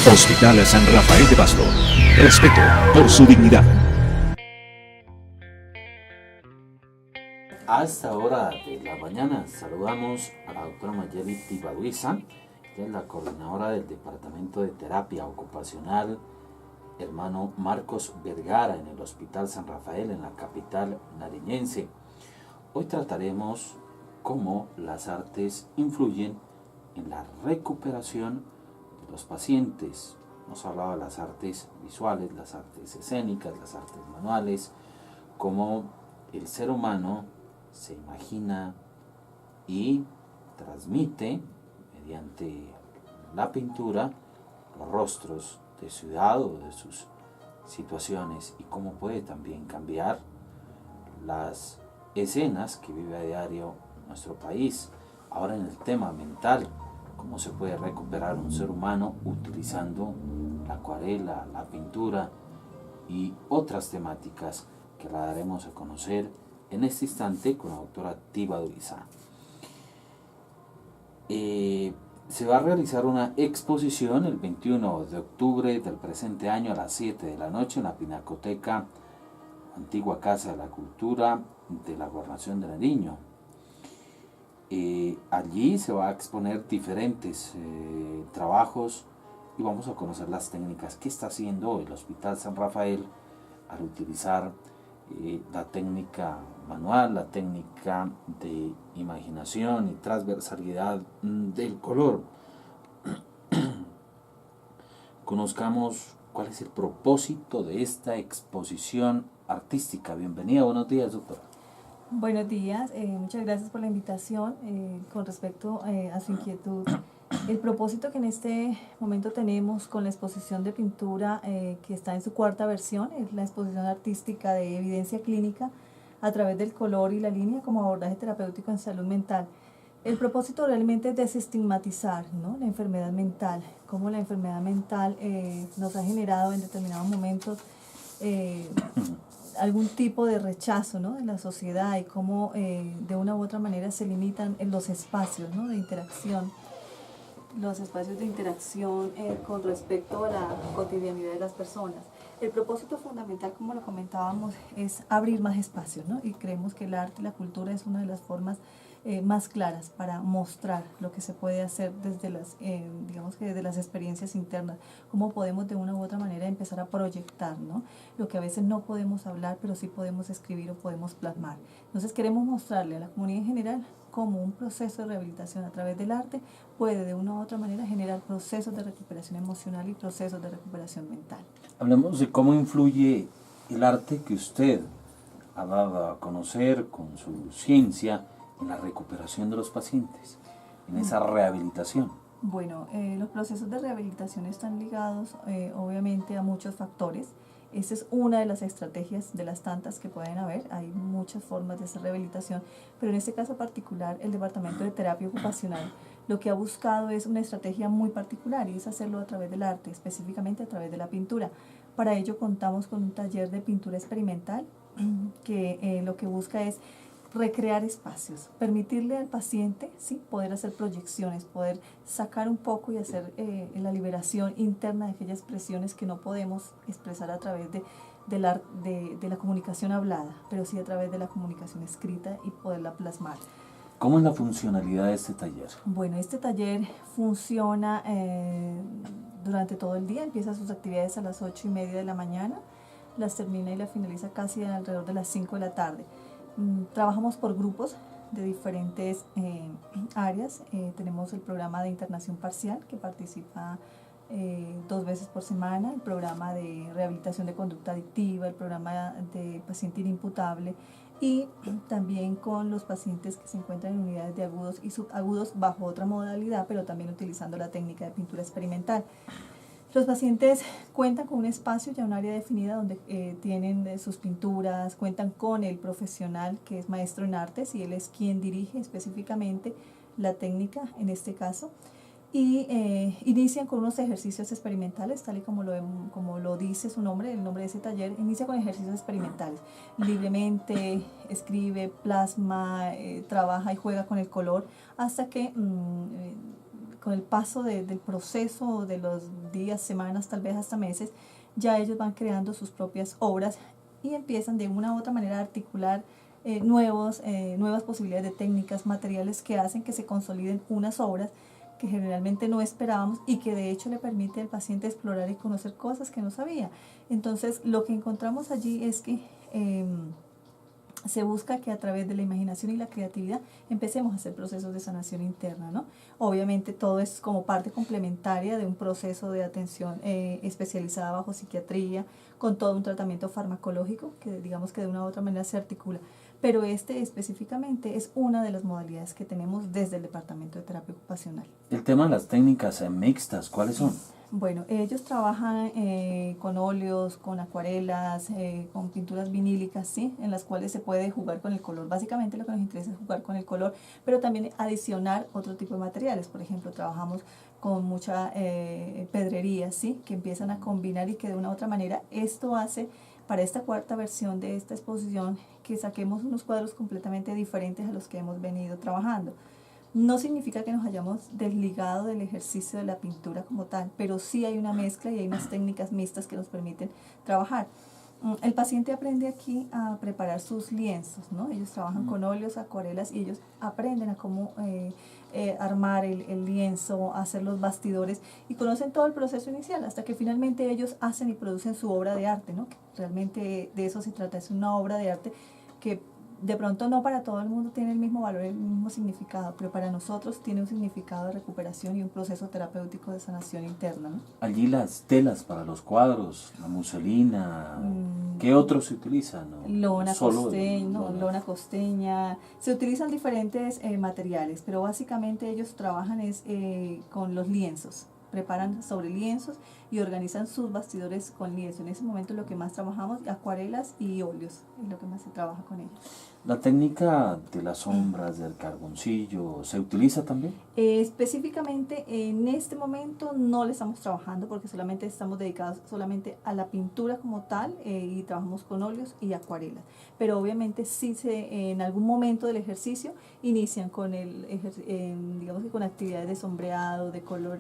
Hospital San Rafael de Pasto. Respeto por su dignidad. A esta hora de la mañana saludamos a la doctora Mayeli Tibaduiza, que es la coordinadora del Departamento de Terapia Ocupacional Hermano Marcos Vergara en el Hospital San Rafael en la capital nariñense. Hoy trataremos cómo las artes influyen en la recuperación de los pacientes. Hemos hablado de las artes visuales, las artes escénicas, las artes manuales, cómo el ser humano se imagina y transmite mediante la pintura los rostros de su ciudad o de sus situaciones y cómo puede también cambiar las escenas que vive a diario nuestro país. Ahora en el tema mental, cómo se puede recuperar un ser humano utilizando la acuarela, la pintura y otras temáticas que la daremos a conocer en este instante con la doctora Tibaduiza. Se va a realizar una exposición el 21 de octubre del presente año a las 7 de la noche en la Pinacoteca, antigua Casa de la Cultura de la Gobernación de Nariño. Allí se va a exponer diferentes trabajos y vamos a conocer las técnicas que está haciendo el Hospital San Rafael al utilizar la técnica manual, la técnica de imaginación y transversalidad del color. Conozcamos cuál es el propósito de esta exposición artística. Bienvenida, buenos días, doctora. Buenos días, muchas gracias por la invitación. Con respecto a su inquietud, el propósito que en este momento tenemos con la exposición de pintura que está en su cuarta versión es la exposición artística de evidencia clínica a través del color y la línea como abordaje terapéutico en salud mental. El propósito realmente es desestigmatizar, ¿no?, la enfermedad mental, cómo la enfermedad mental nos ha generado en determinados momentos algún tipo de rechazo, ¿no?, de la sociedad y cómo de una u otra manera se limitan en los espacios, ¿no?, de interacción. Los espacios de interacción con respecto a la cotidianidad de las personas. El propósito fundamental, como lo comentábamos, es abrir más espacios, ¿no? Y creemos que el arte y la cultura es una de las formas más claras para mostrar lo que se puede hacer desde las, digamos que desde las experiencias internas, cómo podemos de una u otra manera empezar a proyectar, ¿no?, lo que a veces no podemos hablar, pero sí podemos escribir o podemos plasmar. Entonces queremos mostrarle a la comunidad en general cómo un proceso de rehabilitación a través del arte puede de una u otra manera generar procesos de recuperación emocional y procesos de recuperación mental. Hablemos de cómo influye el arte que usted ha dado a conocer con su ciencia en la recuperación de los pacientes, en esa rehabilitación. Bueno, los procesos de rehabilitación están ligados obviamente a muchos factores. Esa es una de las estrategias de las tantas que pueden haber. Hay muchas formas de hacer rehabilitación, pero en este caso particular el Departamento de Terapia Ocupacional lo que ha buscado es una estrategia muy particular y es hacerlo a través del arte, específicamente a través de la pintura. Para ello contamos con un taller de pintura experimental que lo que busca es recrear espacios, permitirle al paciente, ¿sí?, poder hacer proyecciones, poder sacar un poco y hacer la liberación interna de aquellas expresiones que no podemos expresar a través de la comunicación hablada, pero sí a través de la comunicación escrita y poderla plasmar. ¿Cómo es la funcionalidad de este taller? Bueno, este taller funciona durante todo el día, empieza sus actividades a las 8:30 de la mañana, las termina y las finaliza casi alrededor de las 5 de la tarde. Trabajamos por grupos de diferentes áreas. Tenemos el programa de internación parcial que participa 2 veces por semana, el programa de rehabilitación de conducta adictiva, el programa de paciente inimputable y también con los pacientes que se encuentran en unidades de agudos y subagudos bajo otra modalidad, pero también utilizando la técnica de pintura experimental. Los pacientes cuentan con un espacio, ya un área definida donde tienen sus pinturas, cuentan con el profesional que es maestro en artes y él es quien dirige específicamente la técnica en este caso. Y inician con unos ejercicios experimentales, tal y como lo dice su nombre, el nombre de ese taller, inicia con ejercicios experimentales. Libremente escribe, plasma, trabaja y juega con el color hasta que con el paso del proceso, de los días, semanas, tal vez hasta meses, ya ellos van creando sus propias obras y empiezan de una u otra manera a articular nuevas posibilidades de técnicas, materiales que hacen que se consoliden unas obras que generalmente no esperábamos y que de hecho le permite al paciente explorar y conocer cosas que no sabía. Entonces, lo que encontramos allí es que se busca que a través de la imaginación y la creatividad empecemos a hacer procesos de sanación interna, ¿no? Obviamente todo es como parte complementaria de un proceso de atención especializada bajo psiquiatría, con todo un tratamiento farmacológico que digamos que de una u otra manera se articula. Pero este específicamente es una de las modalidades que tenemos desde el Departamento de Terapia Ocupacional. El tema de las técnicas mixtas, ¿cuáles son? Bueno, ellos trabajan con óleos, con acuarelas, con pinturas vinílicas, ¿sí? En las cuales se puede jugar con el color. Básicamente lo que nos interesa es jugar con el color, pero también adicionar otro tipo de materiales. Por ejemplo, trabajamos con mucha pedrería, ¿sí? Que empiezan a combinar y que de una u otra manera esto hace para esta cuarta versión de esta exposición que saquemos unos cuadros completamente diferentes a los que hemos venido trabajando. No significa que nos hayamos desligado del ejercicio de la pintura como tal, pero sí hay una mezcla y hay unas técnicas mixtas que nos permiten trabajar. El paciente aprende aquí a preparar sus lienzos, ¿no? Ellos trabajan con óleos, acuarelas y ellos aprenden a cómo armar el lienzo, hacer los bastidores y conocen todo el proceso inicial hasta que finalmente ellos hacen y producen su obra de arte, ¿no? Que realmente de eso se trata, es una obra de arte que de pronto no para todo el mundo tiene el mismo valor, el mismo significado, pero para nosotros tiene un significado de recuperación y un proceso terapéutico de sanación interna, ¿no? Allí las telas para los cuadros, la muselina, ¿qué otros se utilizan? Lona costeña, se utilizan diferentes materiales, pero básicamente ellos trabajan con los lienzos, preparan sobre lienzos y organizan sus bastidores con lienzo. En ese momento lo que más trabajamos, acuarelas y óleos, es lo que más se trabaja con ellos. ¿La técnica de las sombras, del carboncillo, se utiliza también? Específicamente en este momento no le estamos trabajando porque solamente estamos dedicados solamente a la pintura como tal y trabajamos con óleos y acuarelas. Pero obviamente sí en algún momento del ejercicio inician con digamos que con actividades de sombreado, de color,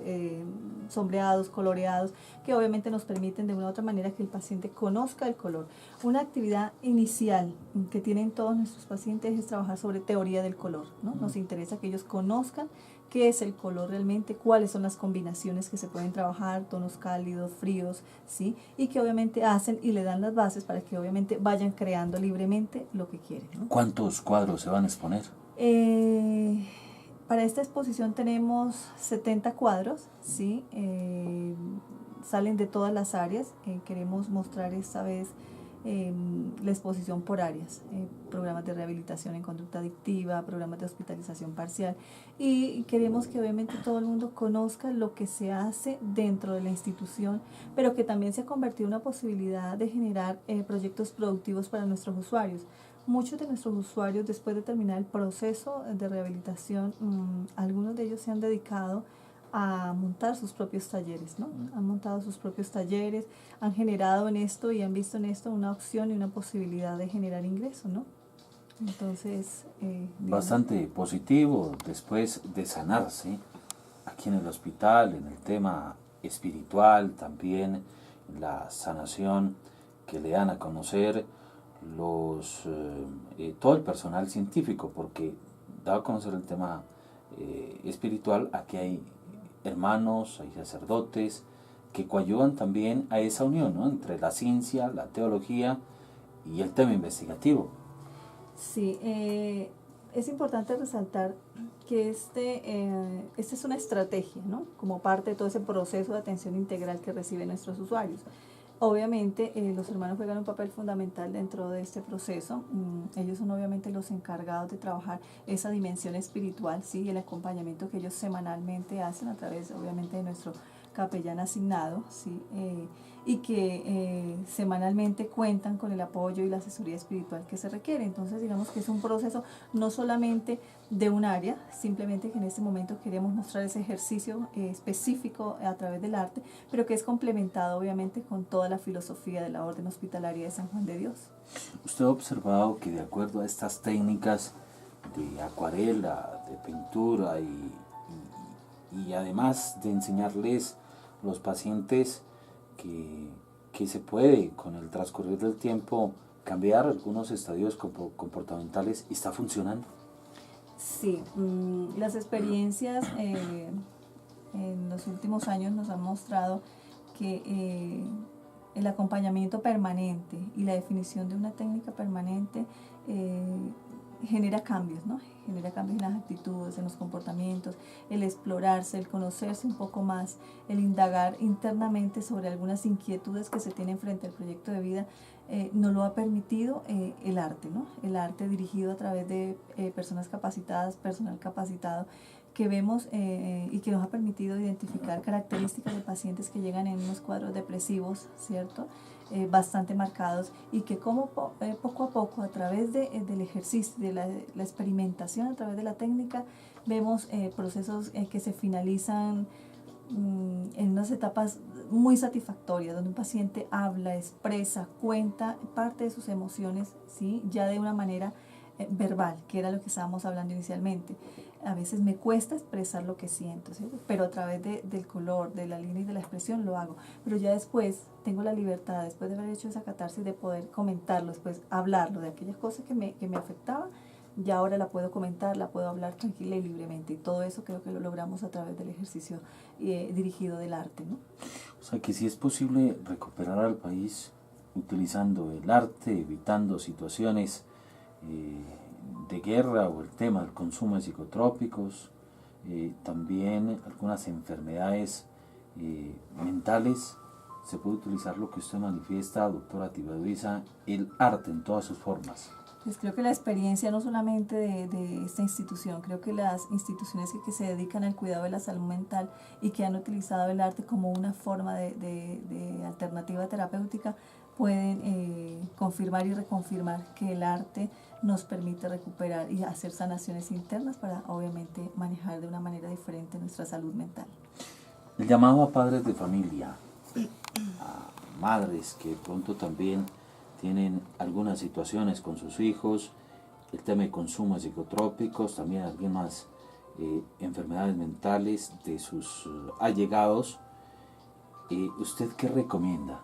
sombreados, coloreados, que obviamente nos permiten de una u otra manera que el paciente conozca el color. Una actividad inicial que tienen todos nuestros pacientes es trabajar sobre teoría del color, ¿no? Nos interesa que ellos conozcan qué es el color realmente, cuáles son las combinaciones que se pueden trabajar, tonos cálidos, fríos, ¿sí? Y que obviamente hacen y le dan las bases para que obviamente vayan creando libremente lo que quieren, ¿no? ¿Cuántos cuadros se van a exponer? Para esta exposición tenemos 70 cuadros, ¿sí? Salen de todas las áreas. Queremos mostrar esta vez la exposición por áreas, programas de rehabilitación en conducta adictiva, programas de hospitalización parcial, y queremos que obviamente todo el mundo conozca lo que se hace dentro de la institución, pero que también se ha convertido en una posibilidad de generar proyectos productivos para nuestros usuarios. Muchos de nuestros usuarios, después de terminar el proceso de rehabilitación, algunos de ellos se han dedicado a montar sus propios talleres, ¿no? Han montado sus propios talleres, han generado en esto y han visto en esto una opción y una posibilidad de generar ingresos, ¿no? Entonces, bastante positivo después de sanarse aquí en el hospital, en el tema espiritual también, la sanación que le dan a conocer todo el personal científico, porque dado a conocer el tema espiritual, aquí hay hermanos, hay sacerdotes que coadyuvan también a esa unión, ¿no? Entre la ciencia, la teología y el tema investigativo. Sí, es importante resaltar que esta es una estrategia, ¿no? Como parte de todo ese proceso de atención integral que reciben nuestros usuarios. Obviamente los hermanos juegan un papel fundamental dentro de este proceso. Ellos son obviamente los encargados de trabajar esa dimensión espiritual, ¿sí? El acompañamiento que ellos semanalmente hacen a través obviamente de nuestro capellán asignado, ¿sí? Y que semanalmente cuentan con el apoyo y la asesoría espiritual que se requiere. Entonces digamos que es un proceso no solamente de un área, simplemente que en este momento queremos mostrar ese ejercicio específico a través del arte, pero que es complementado obviamente con toda la filosofía de la Orden Hospitalaria de San Juan de Dios. ¿Usted ha observado que de acuerdo a estas técnicas de acuarela, de pintura y y además de enseñarles a los pacientes que se puede con el transcurrir del tiempo cambiar algunos estadios comportamentales y está funcionando. Sí, las experiencias en los últimos años nos han mostrado que el acompañamiento permanente y la definición de una técnica permanente genera cambios, ¿no? Genera cambios en las actitudes, en los comportamientos, el explorarse, el conocerse un poco más, el indagar internamente sobre algunas inquietudes que se tienen frente al proyecto de vida. Nos lo ha permitido el arte, ¿no? El arte dirigido a través de personas capacitadas, personal capacitado, que vemos y que nos ha permitido identificar características de pacientes que llegan en unos cuadros depresivos, ¿cierto? Bastante marcados, y que como poco a poco, a través del ejercicio, de la experimentación, a través de la técnica, vemos procesos que se finalizan en unas etapas muy satisfactorias, donde un paciente habla, expresa, cuenta parte de sus emociones, ¿sí? Ya de una manera verbal, que era lo que estábamos hablando inicialmente. A veces me cuesta expresar lo que siento, ¿sí? Pero a través del color, de la línea y de la expresión lo hago. Pero ya después tengo la libertad, después de haber hecho esa catarsis, de poder comentarlo, después hablarlo de aquellas cosas que me afectaban. Ya ahora la puedo comentar, la puedo hablar tranquila y libremente. Y todo eso creo que lo logramos a través del ejercicio dirigido del arte, ¿no? O sea que sí es posible recuperar al país utilizando el arte, evitando situaciones de guerra o el tema del consumo de psicotrópicos, también algunas enfermedades mentales. Se puede utilizar lo que usted manifiesta, doctora Tibaduiza, el arte en todas sus formas. Pues creo que la experiencia no solamente de esta institución, creo que las instituciones que se dedican al cuidado de la salud mental y que han utilizado el arte como una forma de alternativa terapéutica pueden confirmar y reconfirmar que el arte nos permite recuperar y hacer sanaciones internas para obviamente manejar de una manera diferente nuestra salud mental. El llamado a padres de familia, a madres que pronto también tienen algunas situaciones con sus hijos, el tema de consumo de psicotrópicos, también algunas enfermedades mentales de sus allegados. ¿Usted qué recomienda?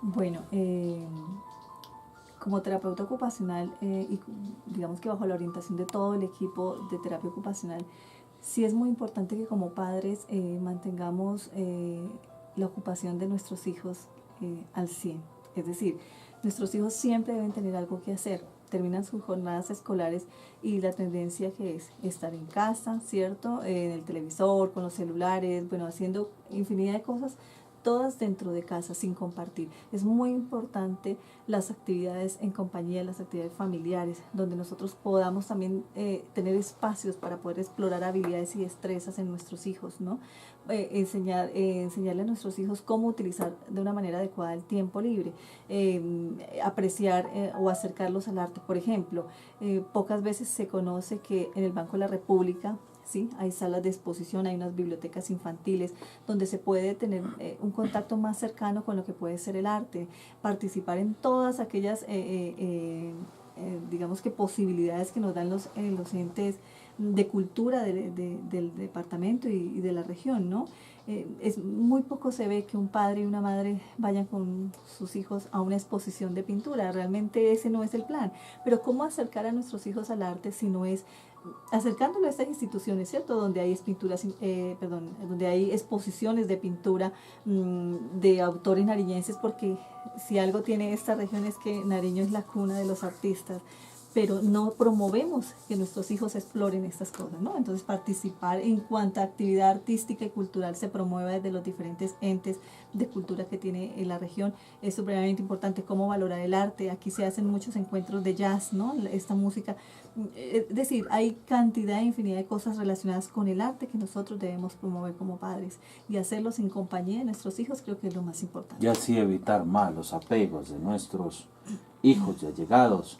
Bueno, como terapeuta ocupacional y digamos que bajo la orientación de todo el equipo de terapia ocupacional, sí es muy importante que como padres mantengamos la ocupación de nuestros hijos al 100. Es decir, nuestros hijos siempre deben tener algo que hacer. Terminan sus jornadas escolares y la tendencia que es estar en casa, ¿cierto? En el televisor, con los celulares, bueno, haciendo infinidad de cosas, todas dentro de casa, sin compartir. Es muy importante las actividades en compañía, las actividades familiares, donde nosotros podamos también tener espacios para poder explorar habilidades y destrezas en nuestros hijos, ¿no? Enseñarle a nuestros hijos cómo utilizar de una manera adecuada el tiempo libre, apreciar o acercarlos al arte. Por ejemplo, pocas veces se conoce que en el Banco de la República, ¿sí? Hay salas de exposición, hay unas bibliotecas infantiles donde se puede tener un contacto más cercano con lo que puede ser el arte, participar en todas aquellas, digamos que posibilidades que nos dan los entes de cultura del departamento y de la región, ¿no? Es muy poco se ve que un padre y una madre vayan con sus hijos a una exposición de pintura. Realmente ese no es el plan. Pero ¿cómo acercar a nuestros hijos al arte si no es acercándolo a estas instituciones, ¿cierto? Donde hay donde hay exposiciones de pintura de autores nariñenses, porque si algo tiene esta región es que Nariño es la cuna de los artistas, pero no promovemos que nuestros hijos exploren estas cosas, ¿no? Entonces participar en cuanta actividad artística y cultural se promueva desde los diferentes entes de cultura que tiene la región es supremamente importante. Cómo valorar el arte. Aquí se hacen muchos encuentros de jazz, ¿no? Esta música, es decir, hay cantidad e infinidad de cosas relacionadas con el arte que nosotros debemos promover como padres y hacerlos en compañía de nuestros hijos, creo que es lo más importante. Y así evitar malos apegos de nuestros hijos y allegados.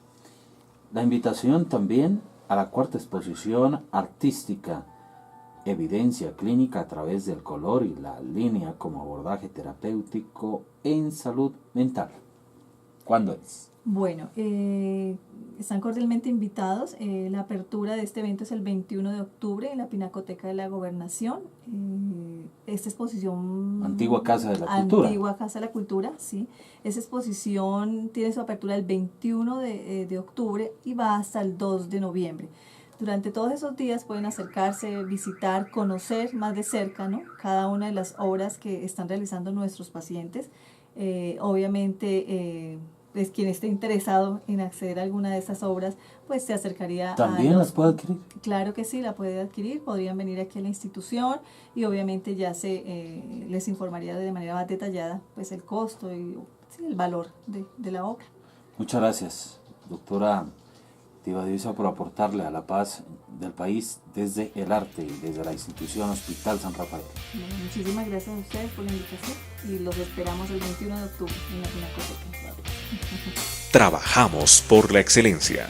La invitación también a la cuarta exposición artística, evidencia clínica a través del color y la línea como abordaje terapéutico en salud mental. ¿Cuándo es? Bueno, están cordialmente invitados. La apertura de este evento es el 21 de octubre en la Pinacoteca de la Gobernación. Esta exposición... Antigua Casa de la Cultura. Antigua Casa de la Cultura, sí. Esta exposición tiene su apertura el 21 de octubre y va hasta el 2 de noviembre. Durante todos esos días pueden acercarse, visitar, conocer más de cerca, ¿no?, cada una de las obras que están realizando nuestros pacientes. Obviamente, pues quien esté interesado en acceder a alguna de estas obras, pues se acercaría ¿También las puede adquirir? Claro que sí, la puede adquirir, podrían venir aquí a la institución y obviamente ya les informaría de manera más detallada pues el costo y sí, el valor de la obra. Muchas gracias, doctora Tibadiusa, por aportarle a la paz del país desde el arte y desde la institución Hospital San Rafael. Bueno, muchísimas gracias a ustedes por la invitación y los esperamos el 21 de octubre en la Pinacoteca. Trabajamos por la excelencia.